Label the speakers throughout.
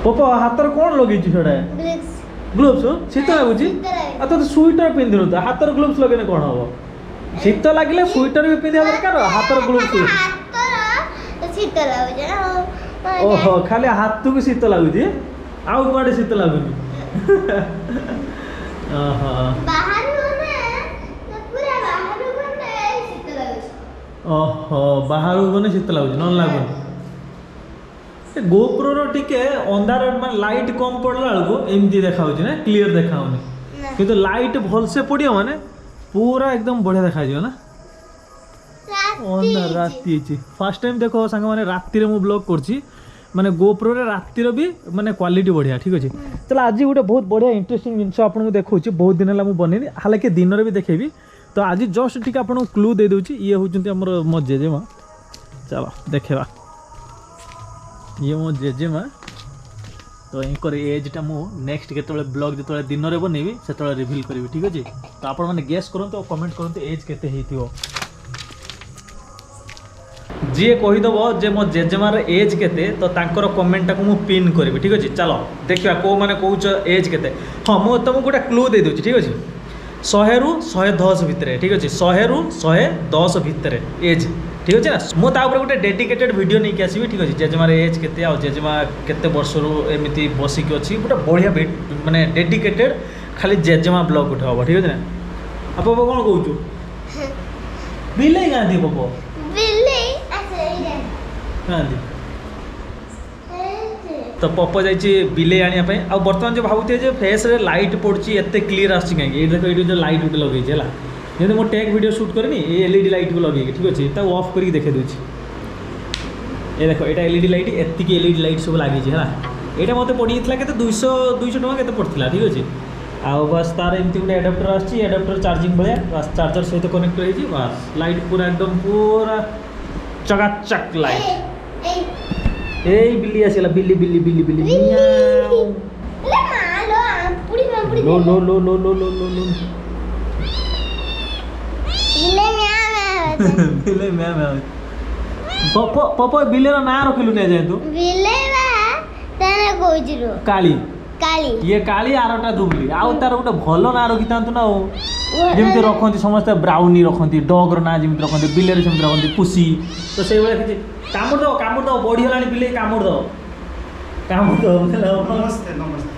Speaker 1: पपो हातर कौन लगे छड़ा ग्लोव्स शीत लगुच तो स्वेटर पिंधु तो हातर ग्लोव्स लगे कौन हम शीत लगे स्वेटर भी पिंधा दरकार हातर ग्लोव्स ओहो खाली हाथ को शीत लगुच आउ कड़े शीत लगुनि ओहो बाहर गने शीत लगुच न लगुनि गोप्रो टिके अंधार माने लाइट कम पड़ला बेलू एमती देखा ना क्लीयर देखा किंतु लाइट भल से पड़ियो माने पूरा एकदम बढ़िया देखा ना अंधार राति फर्स्ट टाइम देखो सांग माने राति रे मु ब्लॉग करछि माने गोप्रो रे राति रे भी माने क्वालिटी बढ़िया ठीक अछि चल आज गोटे बहुत बढ़िया इंटरेस्टिंग जिनस आपन को देखौछि बहुत दिन ला मु बनेनी हालांकि दिन रे भी देखेबी तो आज जस्ट ठीक आपन को क्लू दे दोछि ये होचंती हमर मो जेजेमा चलो देखेबा ये मो जेजेमा तो इनकर एजटा मु नेक्स्ट केतले ब्लॉग जेतले दिन रे बनेबी सेतले रिवील करबी ठीक अछि तो आपन माने गेस करंतो कमेंट करंतो एज केते हेतियो जी कहीदेव जे मो जेजेमार एज केते तो तांकर कमेंट टाक मु पिन करी ठीक अच्छे चलो देखा कौ मैंने कौच एज केते हाँ मुझे तुमको गोटे क्लू दे दूँ ठीक अच्छे 100 ରୁ 110 भितर ठीक अच्छे 100 ରୁ 110 भितर एज ठीक अच्छे ना मुझे गोटे डेडिकेटेड वीडियो नहीं आसबि ठीक अच्छे जेजेमार एज केते आ जेजेमा केते वर्ष एमती बसिक अच्छी गोटे बढ़िया माने डेडिकेटेड खाली जेजेमा ब्लॉग गोटे हम ठीक अच्छे ना आप कौन कौचु बिले गाँधी पपो तो पप्पो जाइए बिले आने बर्तमान जो भावुए जो फेस रे लाइट पड़ी एत क्लीयर आस कहीं देखो ये जो लाइट गोटे लगे है जब मुझे टेक वीडियो शूट करनी एलईडी लाइट को लगे ठीक अच्छे ऑफ करके देखे दूसरी ये देखो ये एलईडी लाइट एतिक एलईडी लाइट सब लगी है यहाँ मत पड़ी के 200 टଙ୍କା के पड़ता ठीक अच्छे आउ बस तार एमती गोटे एडाप्टर आडाप्टर चार्जिंग भाया बस चार्जर सहित कनेक्ट हो बस लाइट पूरा एकदम पूरा चकाचक लाइट ए बिल्ली आसिला बिल्ली बिल्ली बिल्ली बिल्ली मियाओ लो लो लो लो लो लो लो लो बिल्ली म्याओ पपो पपो बिल्ली रो ना रखिलु ने जाय तू बिल्ली बा तने कोइजिरो काली काली ये काली आरोटा दुबली आउ तार गोटे भलो ना रखि तांतु ना जेमती रखती समस्त ब्राउनी रखती डग रो ना जेमती रखती बिल्ली सेमती रखती पुसी तो से बेला किछि कामुड़ दो बॉडी हलानी बिल्ली कामुड़ दो नमस्ते नमस्ते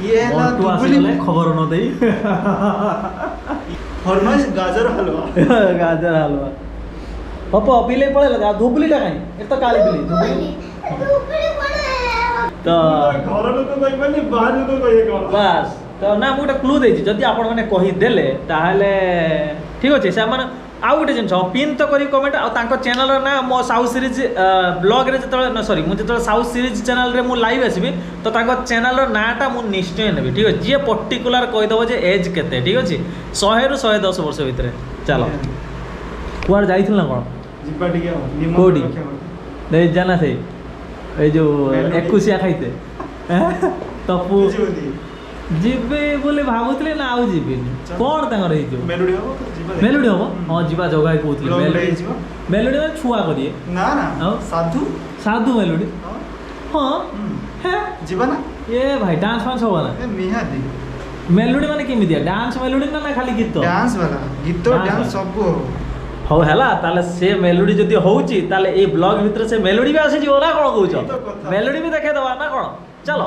Speaker 1: ये ना दुबली खबर न देई फरमाइश गाजर हलवा पप्पा बिल्ली पळे लगा दुबली टा काई ए तो काली बिल्ली दुबली तो घर लोक कहि माने बाहर लोक कहि कोन बस तो ना गोटे क्लू देछि जदि आपण माने कहि देले ताहले ठीक अछि से माने आउ गोटे जिन पिन तो करी कमेंट आ तांको चैनल ना मो साउथ सीरीज ब्लॉग रे जतले न सॉरी मु जतले साउथ सीरीज चैनल रे मु लाइव आसीबी तो तांको चैनल रो नाटा मु निश्चय नेबी ठीक अछि जे पर्टिकुलर कहि दबो जे एज केते ठीक अछि 100 ରୁ 110 वर्ष भितर चलो कुआर जाइथिल ना कोन जिपा टिके कोडी दे जाना से ए जो 21 खाइते तपु जीवे बोले भावुतले ना आउ जीवेनी कोन तांगर हे जो मेलोडी हो हां जीवा जगह कहउतले मेलोडी में छुआ करिए ना ना साधु साधु मेलोडी हां है जीवा ना ये भाई डांस वांस हो ना ए निहाती मेलोडी माने केमि दिया डांस मेलोडी ना खाली गीत डांस वाला गीत डांस सब हो हैला ताले से मेलोडी जदी होउची ताले ए ब्लॉग भीतर से मेलोडी भी आसी जीवो ना कोन कहउछ मेलोडी भी देखे दवा ना कोन चलो